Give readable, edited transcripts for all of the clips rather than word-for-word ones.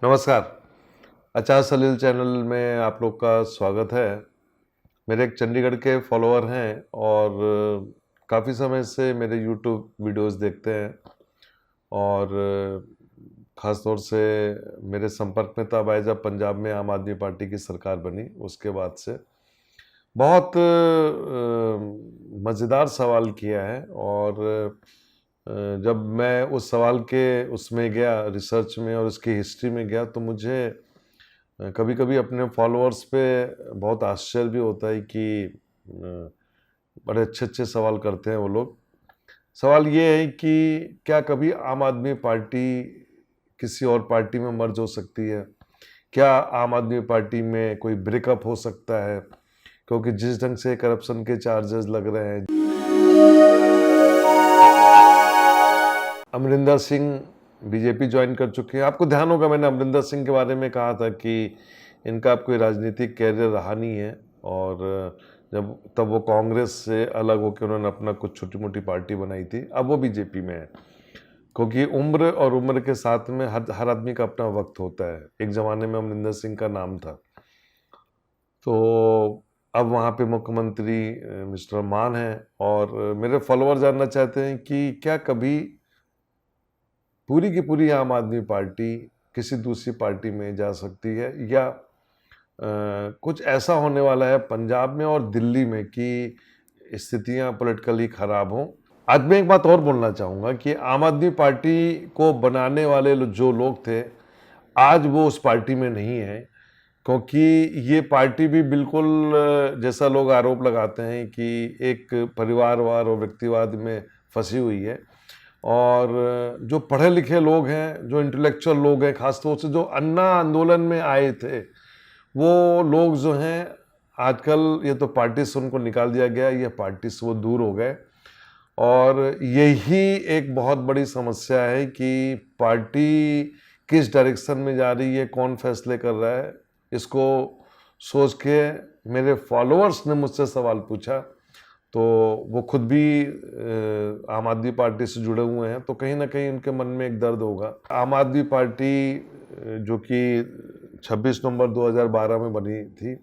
नमस्कार। अचार सलील चैनल में आप लोग का स्वागत है। मेरे एक चंडीगढ़ के फॉलोअर हैं और काफ़ी समय से मेरे यूट्यूब वीडियोस देखते हैं और ख़ास तौर से मेरे संपर्क में तब आए जब पंजाब में आम आदमी पार्टी की सरकार बनी। उसके बाद से बहुत मज़ेदार सवाल किया है और जब मैं उस सवाल के उसमें गया, रिसर्च में और उसकी हिस्ट्री में गया, तो मुझे कभी-कभी अपने फॉलोअर्स पे बहुत आश्चर्य भी होता है कि बड़े अच्छे-अच्छे सवाल करते हैं वो लोग। सवाल ये है कि क्या कभी आम आदमी पार्टी किसी और पार्टी में मर्ज हो सकती है? क्या आम आदमी पार्टी में कोई ब्रेकअप हो सकता है? क्योंकि जिस ढंग से करप्शन के चार्जेस लग रहे हैं, अमरिंदर सिंह बीजेपी ज्वाइन कर चुके हैं। आपको ध्यान होगा मैंने अमरिंदर सिंह के बारे में कहा था कि इनका अब कोई राजनीतिक कैरियर रहा नहीं है और जब तब वो कांग्रेस से अलग होकर उन्होंने अपना कुछ छोटी-मोटी पार्टी बनाई थी। अब वो बीजेपी में है। क्योंकि उम्र और उम्र के साथ में हर आदमी का अपना वक्त होता है। एक ज़माने में अमरिंदर सिंह का नाम था। तो अब वहाँ पे मुख्यमंत्री मिस्टर मान हैं और मेरे फॉलोअर जानना चाहते हैं कि क्या कभी पूरी की पूरी आम आदमी पार्टी किसी दूसरी पार्टी में जा सकती है या कुछ ऐसा होने वाला है पंजाब में और दिल्ली में कि स्थितियां पॉलिटिकली खराब हों। आज मैं एक बात और बोलना चाहूँगा कि आम आदमी पार्टी को बनाने वाले जो लोग थे, आज वो उस पार्टी में नहीं है, क्योंकि ये पार्टी भी बिल्कुल जैसा लोग आरोप लगाते हैं कि एक परिवारवाद और व्यक्तिवाद में फंसी हुई है। और जो पढ़े लिखे लोग हैं, जो इंटेलेक्चुअल लोग हैं, खासतौर से जो अन्ना आंदोलन में आए थे, वो लोग जो हैं आजकल ये तो पार्टी से उनको निकाल दिया गया, ये पार्टी से वो दूर हो गए और यही एक बहुत बड़ी समस्या है कि पार्टी किस डायरेक्शन में जा रही है, कौन फैसले कर रहा है, इसको सोच के मेरे फॉलोअर्स ने मुझसे सवाल पूछा। तो वो खुद भी आम आदमी पार्टी से जुड़े हुए हैं, तो कहीं ना कहीं उनके मन में एक दर्द होगा। आम आदमी पार्टी जो कि 26 नवंबर 2012 में बनी थी,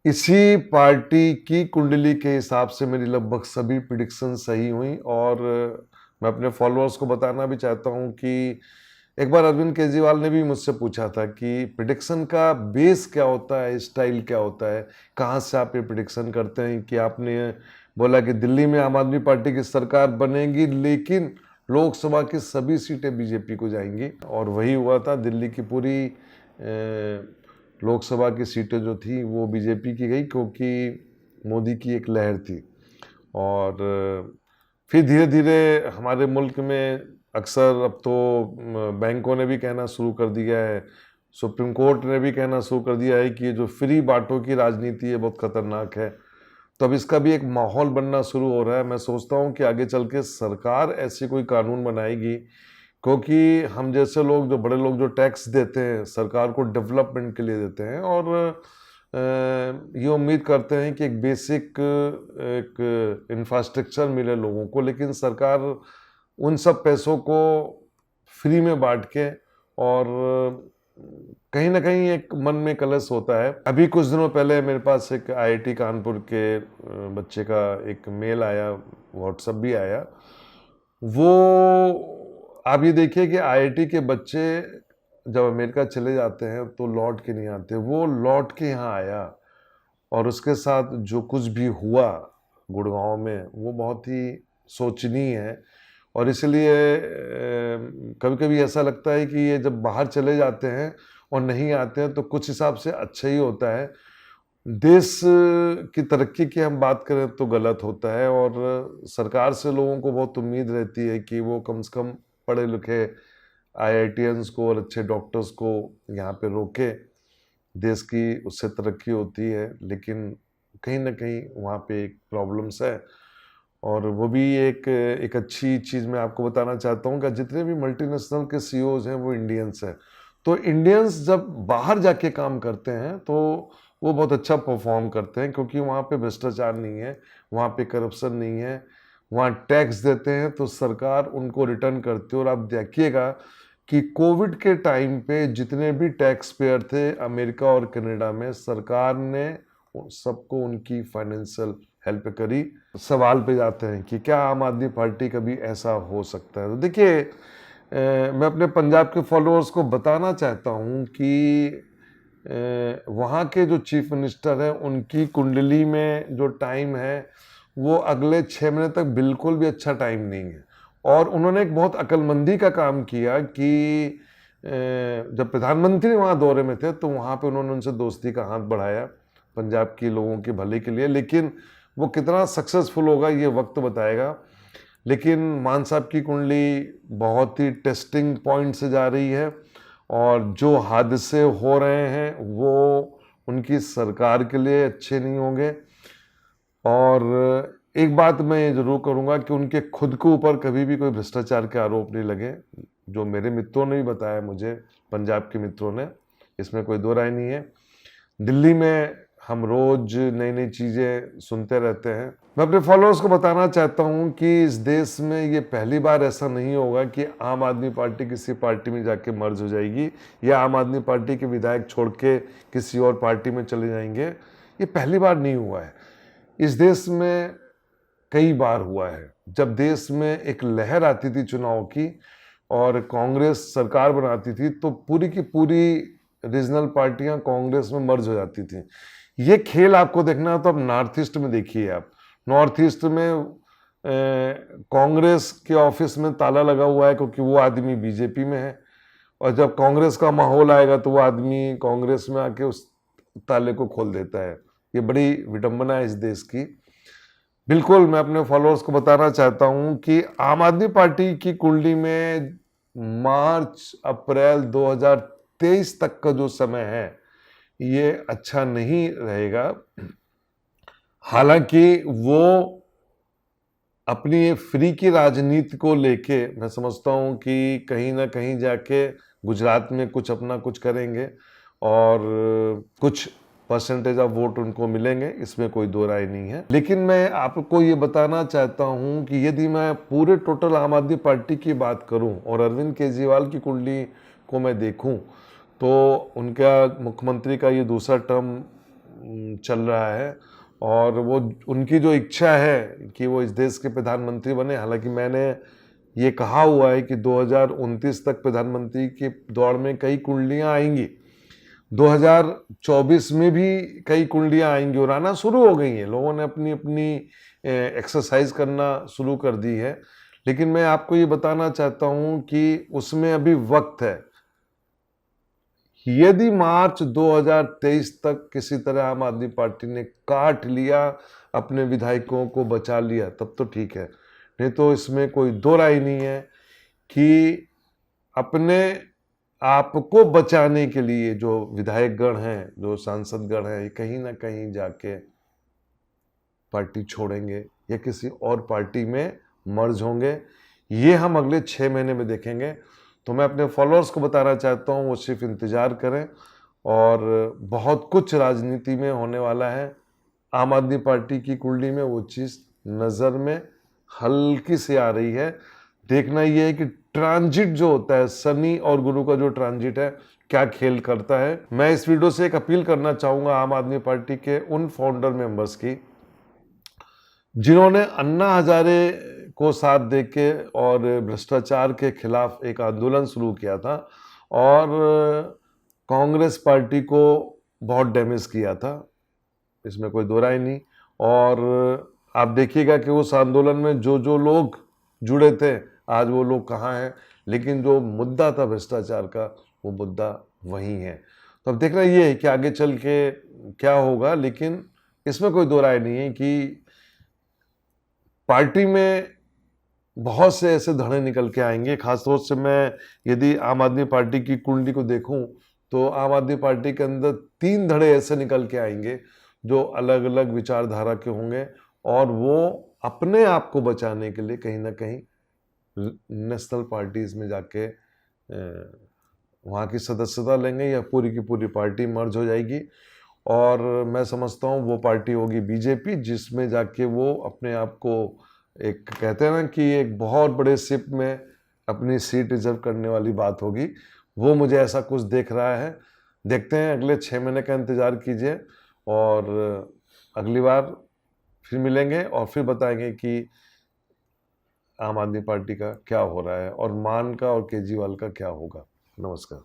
इसी पार्टी की कुंडली के हिसाब से मेरी लगभग सभी प्रिडिक्शन सही हुई और मैं अपने फॉलोअर्स को बताना भी चाहता हूं कि एक बार अरविंद केजरीवाल ने भी मुझसे पूछा था कि प्रिडिक्शन का बेस क्या होता है, स्टाइल क्या होता है, कहाँ से आप ये प्रिडिक्शन करते हैं कि आपने बोला कि दिल्ली में आम आदमी पार्टी की सरकार बनेगी लेकिन लोकसभा की सभी सीटें बीजेपी को जाएंगी और वही हुआ था। दिल्ली की पूरी लोकसभा की सीटें जो थी वो बीजेपी की गई क्योंकि मोदी की एक लहर थी और फिर धीरे धीरे हमारे मुल्क में अक्सर अब तो बैंकों ने भी कहना शुरू कर दिया है, सुप्रीम कोर्ट ने भी कहना शुरू कर दिया है कि ये जो फ्री बांटों की राजनीति है बहुत खतरनाक है। तो अब इसका भी एक माहौल बनना शुरू हो रहा है। मैं सोचता हूँ कि आगे चल के सरकार ऐसी कोई कानून बनाएगी, क्योंकि हम जैसे लोग, जो बड़े लोग जो टैक्स देते हैं सरकार को डेवलपमेंट के लिए देते हैं और ये उम्मीद करते हैं कि एक बेसिक एक इंफ्रास्ट्रक्चर मिले लोगों को, लेकिन सरकार उन सब पैसों को फ्री में बांट के और कहीं ना कहीं एक मन में कलश होता है। अभी कुछ दिनों पहले मेरे पास एक आईआईटी कानपुर के बच्चे का एक मेल आया, व्हाट्सएप भी आया। वो आप ये देखिए कि आईआईटी के बच्चे जब अमेरिका चले जाते हैं तो लौट के नहीं आते, वो लौट के यहाँ आया और उसके साथ जो कुछ भी हुआ गुड़गांव में वो बहुत ही सोचनीय है। और इसलिए कभी कभी ऐसा लगता है कि ये जब बाहर चले जाते हैं और नहीं आते हैं तो कुछ हिसाब से अच्छा ही होता है। देश की तरक्की की हम बात करें तो गलत होता है और सरकार से लोगों को बहुत उम्मीद रहती है कि वो कम से कम पढ़े लिखे आईआईटियंस को और अच्छे डॉक्टर्स को यहाँ पे रोके, देश की उससे तरक्की होती है। लेकिन कहीं ना कहीं वहाँ पे एक प्रॉब्लम्स है और वो भी एक अच्छी चीज़ मैं आपको बताना चाहता हूँ कि जितने भी मल्टीनेशनल के सीईओज हैं वो इंडियंस हैं। तो इंडियंस जब बाहर जाके काम करते हैं तो वो बहुत अच्छा परफॉर्म करते हैं, क्योंकि वहाँ पे भ्रष्टाचार नहीं है, वहाँ पे करप्शन नहीं है, वहाँ टैक्स देते हैं तो सरकार उनको रिटर्न करती है। और आप देखिएगा कि कोविड के टाइम पे जितने भी टैक्स पेयर थे अमेरिका और कनाडा में, सरकार ने सबको उनकी फाइनेंशियल हेल्प करी। सवाल पे जाते हैं कि क्या आम आदमी पार्टी कभी ऐसा हो सकता है? तो देखिए, मैं अपने पंजाब के फॉलोअर्स को बताना चाहता हूँ कि वहाँ के जो चीफ मिनिस्टर हैं उनकी कुंडली में जो टाइम है वो अगले 6 महीने तक बिल्कुल भी अच्छा टाइम नहीं है। और उन्होंने एक बहुत अक्लमंदी का काम किया कि जब प्रधानमंत्री वहाँ दौरे में थे तो वहाँ पे उन्होंने उनसे दोस्ती का हाथ बढ़ाया पंजाब के लोगों के भले के लिए, लेकिन वो कितना सक्सेसफुल होगा ये वक्त बताएगा। लेकिन मान साहब की कुंडली बहुत ही टेस्टिंग पॉइंट से जा रही है और जो हादसे हो रहे हैं वो उनकी सरकार के लिए अच्छे नहीं होंगे। और एक बात मैं ये जरूर करूंगा कि उनके खुद के ऊपर कभी भी कोई भ्रष्टाचार के आरोप नहीं लगे, जो मेरे मित्रों ने भी बताया मुझे, पंजाब के मित्रों ने, इसमें कोई दो राय नहीं है। दिल्ली में हम रोज नई नई चीजें सुनते रहते हैं। मैं अपने फॉलोअर्स को बताना चाहता हूं कि इस देश में ये पहली बार ऐसा नहीं होगा कि आम आदमी पार्टी किसी पार्टी में जाके मर्ज हो जाएगी या आम आदमी पार्टी के विधायक छोड़ के किसी और पार्टी में चले जाएंगे। ये पहली बार नहीं हुआ है, इस देश में कई बार हुआ है। जब देश में एक लहर आती थी चुनाव की और कांग्रेस सरकार बनाती थी तो पूरी की पूरी रीजनल पार्टियां कांग्रेस में मर्ज हो जाती थी। ये खेल आपको देखना है तो अब नॉर्थ ईस्ट में देखिए। आप नॉर्थ ईस्ट में कांग्रेस के ऑफिस में ताला लगा हुआ है क्योंकि वो आदमी बीजेपी में है, और जब कांग्रेस का माहौल आएगा तो वो आदमी कांग्रेस में आके उस ताले को खोल देता है। ये बड़ी विडंबना है इस देश की। बिल्कुल मैं अपने फॉलोअर्स को बताना चाहता हूं कि आम आदमी पार्टी की कुंडली में मार्च अप्रैल 2023 तक का जो समय है ये अच्छा नहीं रहेगा। हालांकि वो अपनी फ्री की राजनीति को लेके मैं समझता हूं कि कहीं ना कहीं जाके गुजरात में कुछ अपना कुछ करेंगे और कुछ परसेंटेज ऑफ वोट उनको मिलेंगे, इसमें कोई दो राय नहीं है। लेकिन मैं आपको ये बताना चाहता हूं कि यदि मैं पूरे टोटल आम आदमी पार्टी की बात करूं और अरविंद केजरीवाल की कुंडली को मैं देखूं तो उनका मुख्यमंत्री का ये दूसरा टर्म चल रहा है और वो उनकी जो इच्छा है कि वो इस देश के प्रधानमंत्री बने। हालांकि मैंने ये कहा हुआ है कि 2029 तक प्रधानमंत्री के दौड़ में कई कुंडलियां आएंगी, 2024 में भी कई कुंडलियां आएंगी और आना शुरू हो गई हैं। लोगों ने अपनी अपनी एक्सरसाइज करना शुरू कर दी है। लेकिन मैं आपको ये बताना चाहता हूं कि उसमें अभी वक्त है। यदि मार्च 2023 तक किसी तरह आम आदमी पार्टी ने काट लिया, अपने विधायकों को बचा लिया, तब तो ठीक है, नहीं तो इसमें कोई दो राय नहीं है कि अपने आपको बचाने के लिए जो विधायक गण हैं, जो सांसद गण हैं, कहीं ना कहीं जाके पार्टी छोड़ेंगे या किसी और पार्टी में मर्ज होंगे। ये हम अगले 6 महीने में देखेंगे। तो मैं अपने फॉलोअर्स को बताना चाहता हूँ वो सिर्फ इंतजार करें और बहुत कुछ राजनीति में होने वाला है। आम आदमी पार्टी की कुंडली में वो चीज़ नज़र में हल्की से आ रही है। देखना ये है कि ट्रांजिट जो होता है, शनि और गुरु का जो ट्रांजिट है, क्या खेल करता है। मैं इस वीडियो से एक अपील करना चाहूँगा आम आदमी पार्टी के उन फाउंडर मेंबर्स की जिन्होंने अन्ना हजारे को साथ देके और भ्रष्टाचार के खिलाफ एक आंदोलन शुरू किया था और कांग्रेस पार्टी को बहुत डैमेज किया था, इसमें कोई दो राय नहीं। और आप देखिएगा कि उस आंदोलन में जो जो लोग जुड़े थे आज वो लोग कहाँ हैं, लेकिन जो मुद्दा था भ्रष्टाचार का वो मुद्दा वही है। तो अब देखना ये है कि आगे चल के क्या होगा, लेकिन इसमें कोई दो राय नहीं है कि पार्टी में बहुत से ऐसे धड़े निकल के आएंगे। खासतौर से मैं यदि आम आदमी पार्टी की कुंडली को देखूं तो आम आदमी पार्टी के अंदर 3 धड़े ऐसे निकल के आएंगे जो अलग अलग विचारधारा के होंगे और वो अपने आप को बचाने के लिए कहीं ना कहीं नेशनल पार्टीज में जाके वहाँ की सदस्यता लेंगे या पूरी की पूरी पार्टी मर्ज हो जाएगी। और मैं समझता हूँ वो पार्टी होगी बीजेपी, जिसमें जाके वो अपने आप को एक कहते हैं ना कि एक बहुत बड़े शिप में अपनी सीट रिजर्व करने वाली बात होगी। वो मुझे ऐसा कुछ देख रहा है। देखते हैं, अगले 6 महीने का इंतज़ार कीजिए और अगली बार फिर मिलेंगे और फिर बताएंगे कि आम आदमी पार्टी का क्या हो रहा है और मान का और केजरीवाल का क्या होगा। नमस्कार।